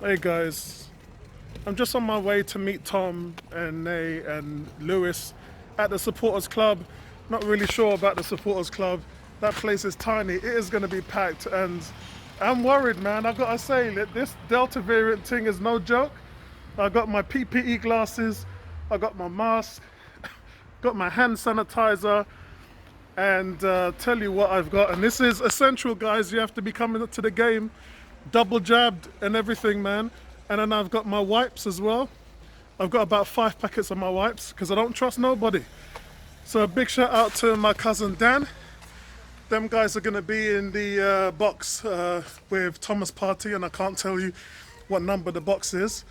Hey guys, I'm just on my way to meet Tom and Nay and Lewis at the supporters club. Not really sure about the supporters club. That place is tiny. It is going to be packed and I'm worried, man. I've got to say that this Delta variant thing is no joke. I got my PPE glasses, I got my mask, got my hand sanitizer, and tell you what I've got. And this is essential, guys. You have to be coming to the game double jabbed and everything, man. And then I've got my wipes as well. I've got about 5 packets of my wipes because I don't trust nobody. So a big shout out to my cousin Dan. Them guys are going to be in the box with Thomas Party, and I can't tell you what number the box is.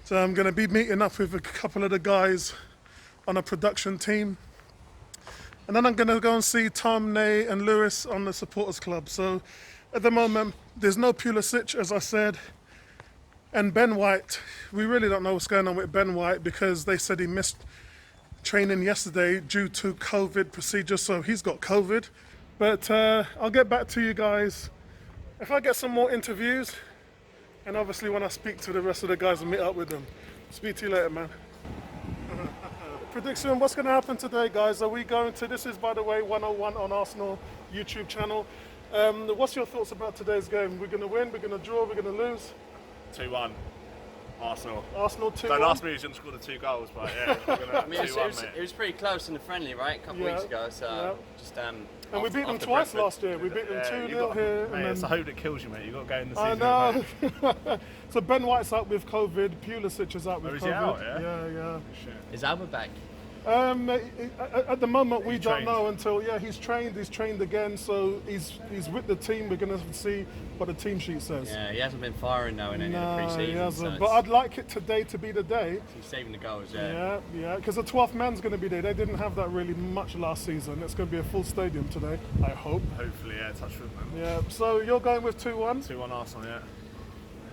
So I'm going to be meeting up with a couple of the guys on a production team. And then I'm going to go and see Tom, Nay and Lewis on the supporters club. So at the moment, there's no Pulisic, as I said. And Ben White, we really don't know what's going on with Ben White because they said he missed training yesterday due to COVID procedures, so he's got COVID. But I'll get back to you guys if I get some more interviews, and obviously when I speak to the rest of the guys and meet up with them. Speak to you later, man. Prediction, what's going to happen today, guys? Are we going to, this is by the way 101 on Arsenal YouTube channel. What's your thoughts about today's game? We're going to win, we're going to draw, we're going to lose? 2-1. Arsenal. Arsenal 2-1. Don't ask me who's going to score the 2 goals, but yeah, we're going to 2-1, mate. It was pretty close in the friendly, right? A couple of weeks ago. So just and we beat them twice last year. We beat them 2-0 here. Mate, it's the hope that kills you, mate. You've got to go in the I season. know. So Ben White's out with COVID. Pulisic is out with COVID. Is he out, yeah? Yeah. Shit. Is Alba back? At the moment, we don't trained? know until he's trained again. So he's with the team. We're going to see what the team sheet says. Yeah, he hasn't been firing though in any of the pre-season. He hasn't. So but I'd like it today to be the day. he's saving the goals, yeah. Yeah, because the 12th man's going to be there. They didn't have that really much last season. It's going to be a full stadium today, I hope. Hopefully, yeah, touch wood, man. Yeah, so you're going with 2-1? 2-1 Arsenal, yeah.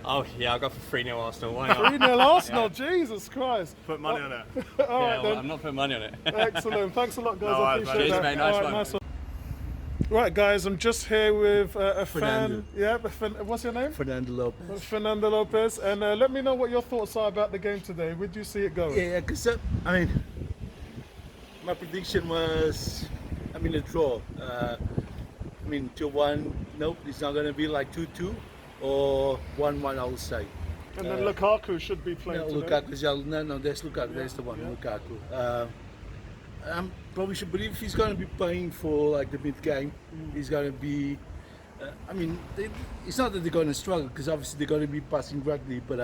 Oh yeah, I'll go for 3-0 Arsenal. Why not? 3-0 Arsenal, Jesus Christ. Put money on it. All right, then. I'm not putting money on it. Excellent. Thanks a lot, guys. No, I worries, appreciate mate. that. Cheers, mate. Nice All one. nice one. Right, guys, I'm just here with a Fernando. fan. Yeah, what's your name? Fernando Lopez. Fernando Lopez. And let me know what your thoughts are about the game today. Where do you see it going? Yeah, because I mean, my prediction was, a draw. 2-1. Nope, it's not going to be like 2-2 or 1-1. I will say. And then Lukaku should be playing today. Lukaku's no, there's Lukaku. There's the one, Lukaku. I probably should believe he's going to be playing for like the mid game. He's going to be. It's not that they're going to struggle because obviously they're going to be passing rugby, but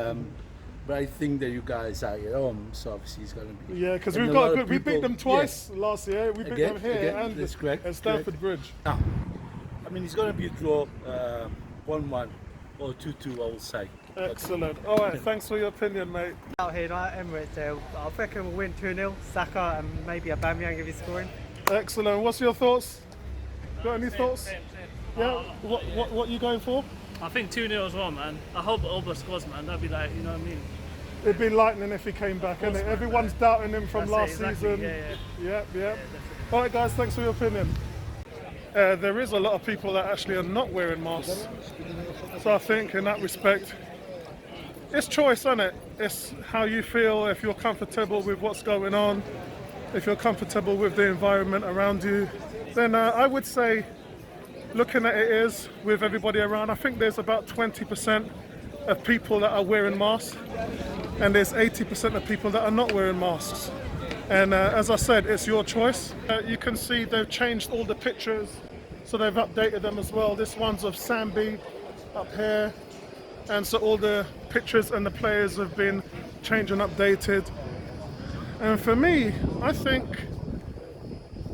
I think that you guys are at home, so obviously he's going to be. Yeah, because and we've a got lot good. of We beat people- them twice last year. We beat them here and that's correct. at Stamford Bridge. No, it's going to be a draw, 1-1 or 2-2, I will say. Excellent. All right, thanks for your opinion, mate. Out here tonight, Emirates. I reckon we'll win 2-0. Saka and maybe Aubameyang if he's scoring. Excellent. What's your thoughts? Got any thoughts? Yeah. What you going for? I think 2-0 as well, man. I hope Oba scores, man. That'd be like, you know what I mean? It'd be lightning if he came back, innit? man. Everyone's doubting him from That's last it, exactly. season. Yeah. Yeah. All right, guys. Thanks for your opinion. There is a lot of people that actually are not wearing masks. So I think in that respect, it's choice, isn't it? It's how you feel, if you're comfortable with what's going on, if you're comfortable with the environment around you, then I would say, looking at it is, with everybody around, I think there's about 20% of people that are wearing masks, and there's 80% of people that are not wearing masks. And as I said, it's your choice. You can see they've changed all the pictures, so they've updated them as well. This one's of Sambi up here. And so all the pictures and the players have been changed and updated. And for me, I think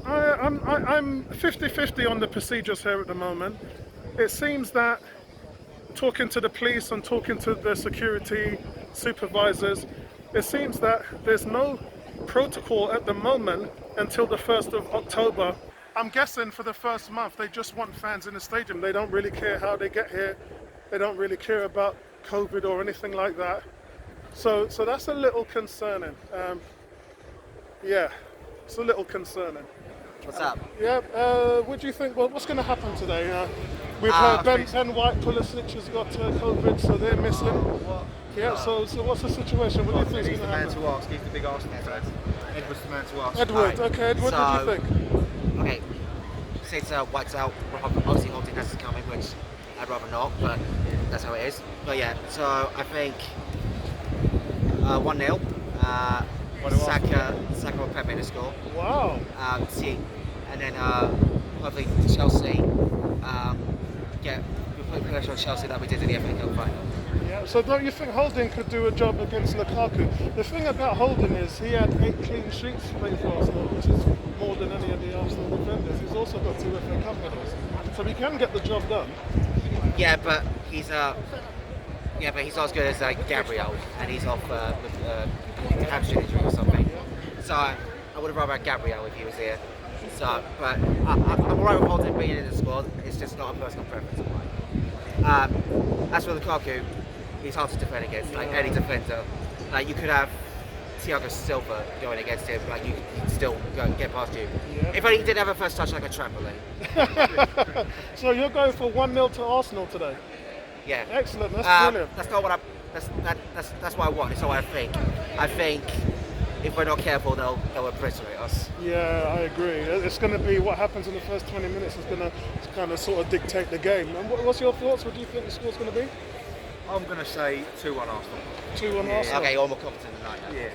I'm 50-50 on the procedures here at the moment. It seems that talking to the police and talking to the security supervisors, it seems that there's no protocol at the moment until the 1st of October. I'm guessing for the first month they just want fans in the stadium. They don't really care how they get here. They don't really care about COVID or anything like that. So that's a little concerning. Yeah, it's a little concerning. What's up? Yeah, what do you think? Well, what's going to happen today? We've I heard Ben think- White, Pulisic has got COVID, so they're missing. Yeah, so what's the situation? What do you think is He's going the to man happen? to ask. He's the big Arsenal fan. Edward's the man to ask. Edward, Right. okay, Edward, So- what do you think? Okay, since White's out, obviously Holding has to come in, which I'd rather not, but that's how it is. But yeah, so I think 1-0. Saka or Pepe to score. Wow. And then hopefully Chelsea get pressure on Chelsea like we did in the FA Cup final. Yeah, so don't you think Holding could do a job against Lukaku? The thing about Holding is he had 8 clean sheets playing for Arsenal, which is more than any of the Arsenal defenders. He's also got 2 FA Cup medals, so he can get the job done. Yeah, but he's not as good as Gabriel, and he's off with hamstring injury or something. So I would have rather had Gabriel if he was here. So, but I'm alright with Holding being in the squad. It's just not a personal preference of mine. As for Lukaku, he's hard to defend against. Like any defender, like you could have Thiago Silva going against him, like you could still go and get past you. Yeah. If only he didn't have a first touch like a trampoline. So you're going for 1-0 to Arsenal today? Yeah. Excellent, that's brilliant. That's not what that's what I want. It's not what I think. I think if we're not careful, they'll obliterate us. Yeah, I agree. It's going to be what happens in the first 20 minutes is going to kind of sort of dictate the game. And what's your thoughts? What do you think the score's going to be? I'm going to say 2-1 Arsenal. 2-1 Arsenal. Okay, you're more confident than I am. Yeah,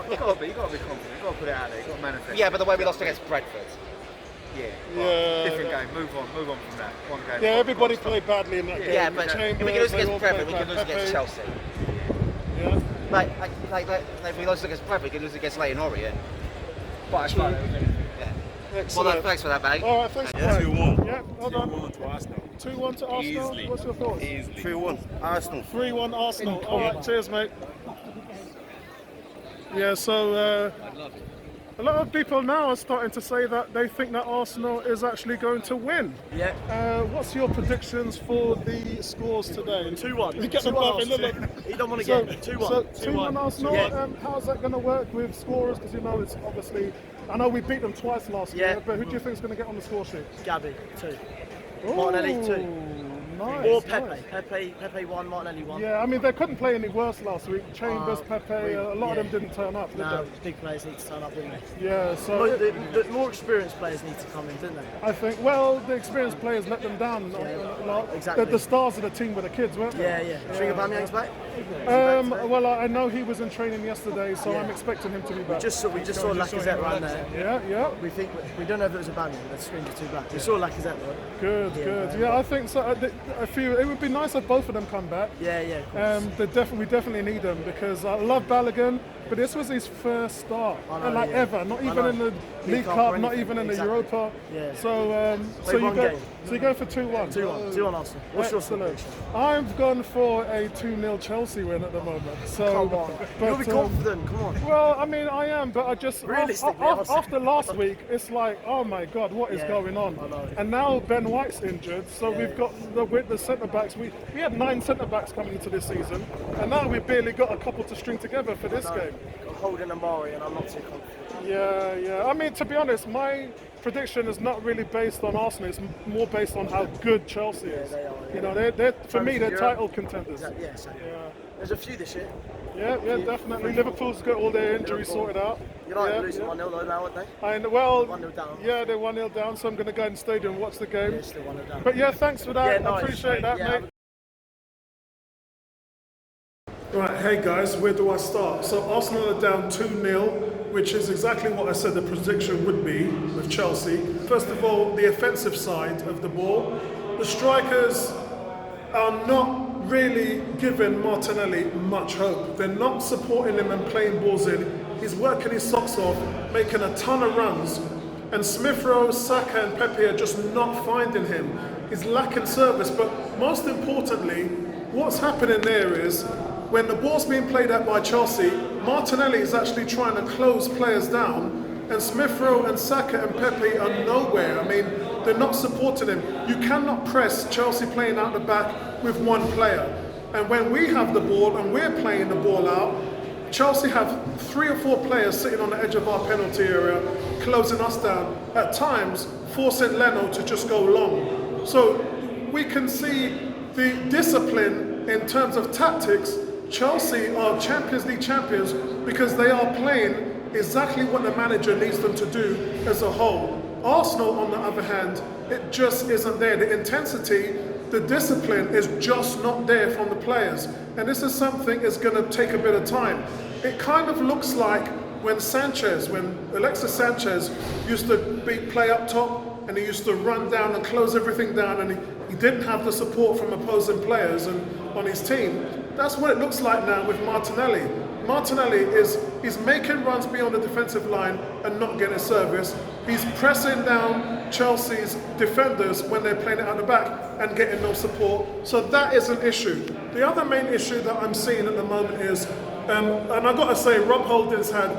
you've got to be confident. You've got to put it out there. You've got to manifest. Yeah, but the way we lost against Brentford. Yeah. Yeah. Different game. Move on from that. One game. Yeah, everybody played badly in that game. Yeah, but if we can lose against Brentford, we can lose Pepe. against Chelsea. Yeah. Like if we lose against Brentford, we can lose against Leyton Orient. But it's like, Yeah. Excellent. Well, thanks for that, mate. All right, thanks. Yeah, 2-1. Yeah, hold on. 2-1 to Arsenal. 2-1 to Arsenal. Easily. What's your thoughts? Easily. 3-1 Arsenal. 3-1 Arsenal. All right, cheers, mate. Yeah, so a lot of people now are starting to say that they think that Arsenal is actually going to win. Yeah. What's your predictions for the scores today? 2-1. You get the 2-1 buff, look. He don't want to So, get 2-1. so 2-1 Arsenal. Yeah. How's that going to work with scorers? Because you know it's obviously. I know we beat them twice last Yeah. year, but who do you think is going to get on the score sheet? Gabby, 2. Ooh, Martinelli, 2. Nice. Or Pepe. Nice. Pepe 1, Martinelli 1. Yeah, I mean they couldn't play any worse last week. Chambers, Pepe, a lot of them didn't turn up, did No, they? big players need to turn up, didn't they? Yeah, so Look, the more experienced players need to come in, didn't they? I think, well, the experienced players let them down. exactly. The stars of the team were the kids, weren't they? Yeah, yeah. Do you think Aubameyang's back? Well, I know he was in training yesterday, so I'm expecting him to be back. We just saw Lacazette right there. Yeah. We don't know if it was Aubameyang. Let's screen the 2 back. We saw Lacazette though. Good. Yeah, I think so. I feel it would be nice if both of them come back. Yeah, of course. We definitely need them because I love Balogun, but this was his first start, I know, yeah. ever. Not I even know. in the League League Cup Cup, or not anything. even in the Exactly. Europa. Yeah. So one game. you go for 2-1. 2-1 Arsenal. What's your Excellent. prediction? I've gone for a 2-0 Chelsea win at the moment. So, Come on. but, You'll be confident. Come on. well, I mean, I am, but I just Realistically, after last week, it's like, oh my God, what is Yeah, going on? I know. And now Ben White's injured, so we've got the centre backs. We had 9 centre backs coming into this season, and now we've barely got a couple to string together for this game. I'm holding Amari and I'm not too confident. Yeah. I mean, to be honest, my prediction is not really based on Arsenal. It's more based on how good Chelsea is. they are, yeah. You know, they're for me, they're Europe. title contenders. Yeah, so there's a few this year. Yeah, definitely. Liverpool's got all their injuries sorted out. United losing 1-0 though now, aren't they? And well, 1-0 down. yeah, they're 1-0 down, so I'm going to go in the stadium and watch the game. Yeah, still 1-0 down. But yeah, thanks for that. Yeah, I nice, appreciate that, Yeah, mate. Right, hey guys, where do I start? So Arsenal are down 2-0, which is exactly what I said the prediction would be with Chelsea. First of all, the offensive side of the ball. The strikers are not really giving Martinelli much hope. They're not supporting him and playing balls in. He's working his socks off, making a ton of runs. And Smith Rowe, Saka and Pepe are just not finding him. He's lacking service, but most importantly, what's happening there is when the ball's being played out by Chelsea, Martinelli is actually trying to close players down, and Smith Rowe and Saka and Pepe are nowhere. I mean, they're not supporting him. You cannot press Chelsea playing out the back with one player. And when we have the ball and we're playing the ball out, Chelsea have 3 or 4 players sitting on the edge of our penalty area, closing us down, at times forcing Leno to just go long. So we can see the discipline in terms of tactics Chelsea are Champions League champions because they are playing exactly what the manager needs them to do as a whole. Arsenal, on the other hand, it just isn't there. The intensity, the discipline is just not there from the players. And this is something that's going to take a bit of time. It kind of looks like when Alexis Sanchez used to play up top and he used to run down and close everything down, and he didn't have the support from opposing players and on his team. That's what it looks like now with Martinelli. Martinelli he's making runs beyond the defensive line and not getting service. He's pressing down Chelsea's defenders when they're playing it out the back and getting no support. So that is an issue. The other main issue that I'm seeing at the moment is, and I've got to say, Rob Holding's had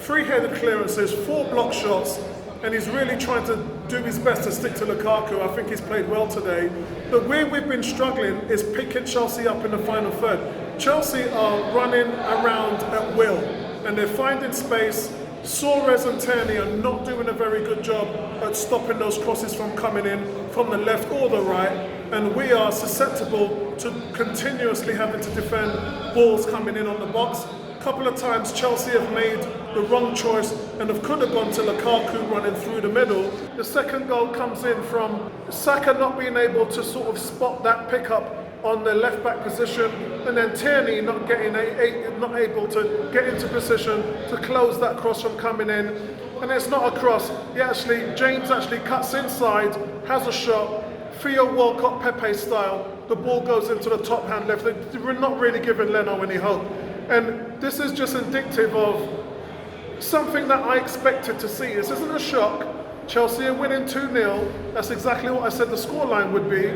3 headed clearances, 4 block shots, and he's really trying to do his best to stick to Lukaku. I think he's played well today. But where we've been struggling is picking Chelsea up in the final third. Chelsea are running around at will, and they're finding space. Suarez and Tierney are not doing a very good job at stopping those crosses from coming in from the left or the right, and we are susceptible to continuously having to defend balls coming in on the box. A couple of times Chelsea have made the wrong choice and could have gone to Lukaku running through the middle. The second goal comes in from Saka not being able to sort of spot that pickup on the left back position, and then Tierney not able to get into position to close that cross from coming in. And it's not a cross. James actually cuts inside, has a shot, Theo Walcott Pepe style. The ball goes into the top hand left. We're not really giving Leno any hope. And this is just indicative of something that I expected to see. This isn't a shock. Chelsea are winning 2-0. That's exactly what I said the scoreline would be.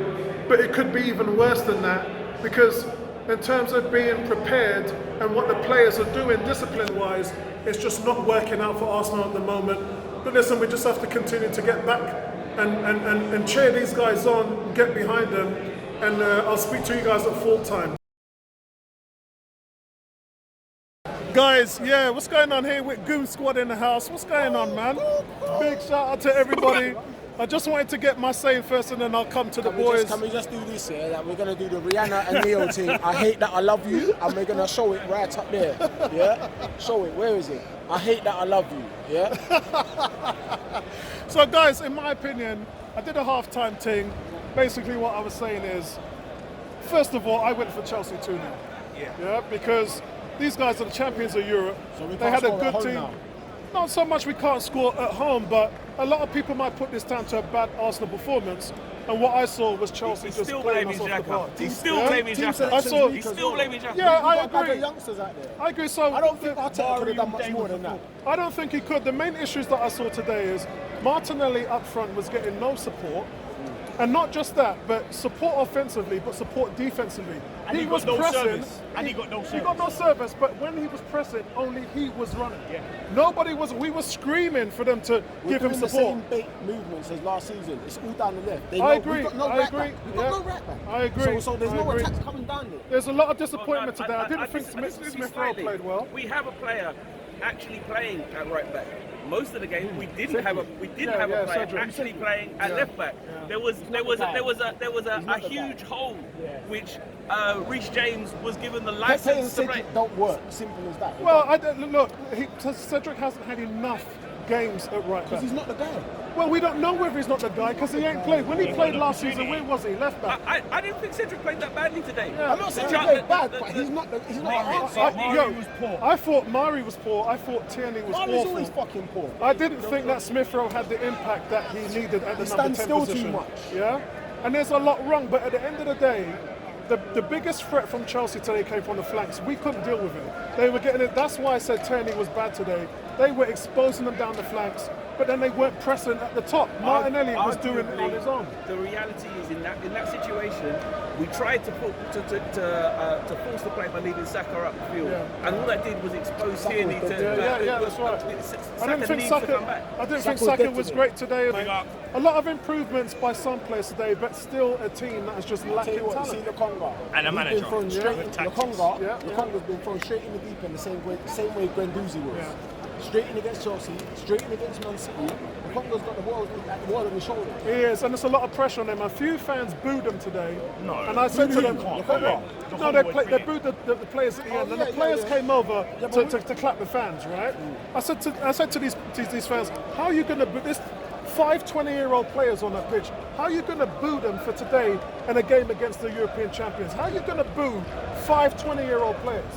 But it could be even worse than that, because in terms of being prepared and what the players are doing discipline-wise, it's just not working out for Arsenal at the moment. But listen, we just have to continue to get back and cheer these guys on, get behind them, and I'll speak to you guys at full time. Guys, yeah, what's going on here with Goon Squad in the house? What's going on, man? Big shout out to everybody. I just wanted to get my say first, and then I'll come to the boys. Can we just do this here? That we're gonna do the Rihanna and Neo thing. I hate that I love you, and we're gonna show it right up there. Yeah, show it. Where is it? I hate that I love you. Yeah. So, guys, in my opinion, I did a halftime thing. Basically, what I was saying is, first of all, I went for Chelsea 2-0. Yeah, because these guys are the champions of Europe. So we they can't had a score at good home team. now. Not so much we can't score at home, but a lot of people might put this down to a bad Arsenal performance. And what I saw was Chelsea just playing us off the park. He's still blaming Xhaka. He's still blaming Xhaka. Yeah, I We've got agree. youngsters out there. I agree. So I don't think Arteta could have done much more than that. I don't think he could. The main issues that I saw today is Martinelli up front was getting no support. And not just that, but support offensively, but support defensively. And he was got no pressing. service. And he got no service. He got no service, but when he was pressing, only he was running. Yeah. Nobody was. We were screaming for them to give him support. The same bait movements as last season. It's all down the left. They I know, agree. We've got no I right agree. back. We've got no right back. I agree. So there's I no agree. attacks coming down there. There's a lot of disappointment today. I didn't think disagree Smith Rowe slightly. played well. We have a player actually playing at right back. Most of the game we didn't have a player Cedric. actually playing at left back. There was a huge hole which Reece James was given the Pepe and license to play. Cedric don't work. Simple as that. Well, look, Cedric hasn't had enough games at right back. Because he's not the guy. Well, we don't know whether he's not the guy because he ain't played. When he played last season, where was he? Left back. I didn't think Cedric played that badly today. Yeah. I'm not saying he played bad, but he's not the Mari was poor. I thought Mari was poor. I thought Tierney was Mari's awful. always fucking poor. I didn't think that Smith Rowe had the impact that he needed at the number 10 still position. too much. Yeah, and there's a lot wrong. But at the end of the day, the biggest threat from Chelsea today came from the flanks. We couldn't deal with it. They were getting it. That's why I said Tierney was bad today. They were exposing them down the flanks, but then they weren't pressing at the top. Martinelli was doing it on his own. The reality is, in that situation, we tried to force the play by leaving Saka up the field, and all that did was expose Tierney to. That's right. I didn't think Saka Saka was great today. A lot of improvements by some players today, but still a team that is just lacking talent. See Lokonga. And a manager. Lokonga's been thrown straight in the deep end the same way Guendouzi was. straight in against Chelsea, straight in against Man City. Congo's got the world on his shoulder. He is, and there's a lot of pressure on him. A few fans booed him today. No. And I said to them, No, they booed the players at the end, and the players came over to clap the fans, right? I said to these fans, how are you going to boo this 5 20-year-old players on that pitch? How are you going to boo them for today in a game against the European champions? How are you going to boo 5 20-year-old players?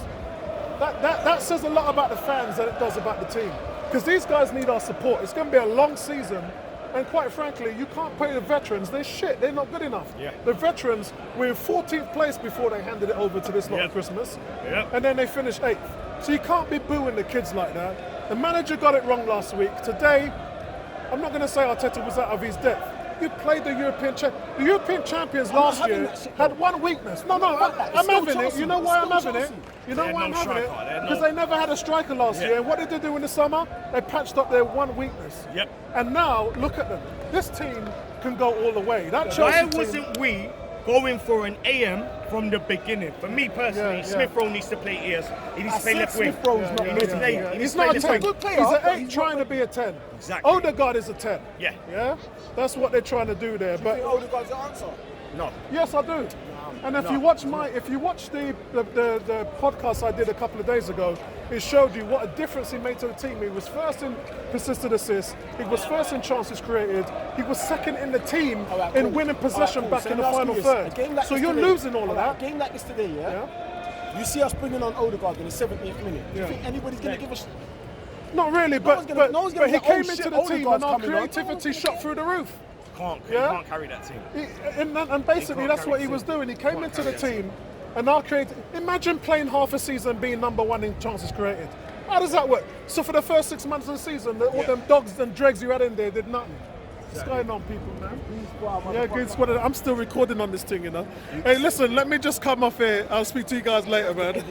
That says a lot about the fans than it does about the team. Because these guys need our support. It's going to be a long season. And quite frankly, you can't pay the veterans. They're shit. They're not good enough. Yeah. The veterans were in 14th place before they handed it over to this lot at Christmas. Yeah. And then they finished 8th. So you can't be booing the kids like that. The manager got it wrong last week. Today, I'm not going to say Arteta was out of his depth. You played the European champions last year had one weakness. No, I'm having it. You know why I'm having it? You know why I'm having it? Because they never had a striker last year. And what did they do in the summer? They patched up their one weakness. Yep. And now, look at them. This team can go all the way. That Why Chelsea team, wasn't we going for an AM from the beginning? For me personally, Smith Rowe needs to play ears. He needs to play left wing. He needs to play. He needs He's to play not a left 10. wing. good player, He's but an 8 he's trying to be a 10. Exactly. Odegaard is a 10. Yeah. Yeah? That's what they're trying to do there. But Odegaard's the answer. No. yes, I do. And if you watch the podcast I did a couple of days ago, it showed you what a difference he made to the team. He was first in persistent assists. He was first in chances created. He was second in the team in winning possession back in the final third. So you're losing all of that. A game like this today, you see us bringing on Odegaard in the 70th minute. Do you think anybody's going to give us? Not really, No one's gonna but he be like, came oh, into shit, the team and Odegaard's our coming on. creativity shot through the roof. He can't carry that team. And basically that's what he was doing. He came into the team and our imagine playing half a season being number 1 in chances created. How does that work? So for the first 6 months of the season, all them dogs and dregs you had in there did nothing. What's going on, people, man? Yeah, good squad. I'm still recording on this thing, you know. Hey, listen, let me just come off here. I'll speak to you guys later, man.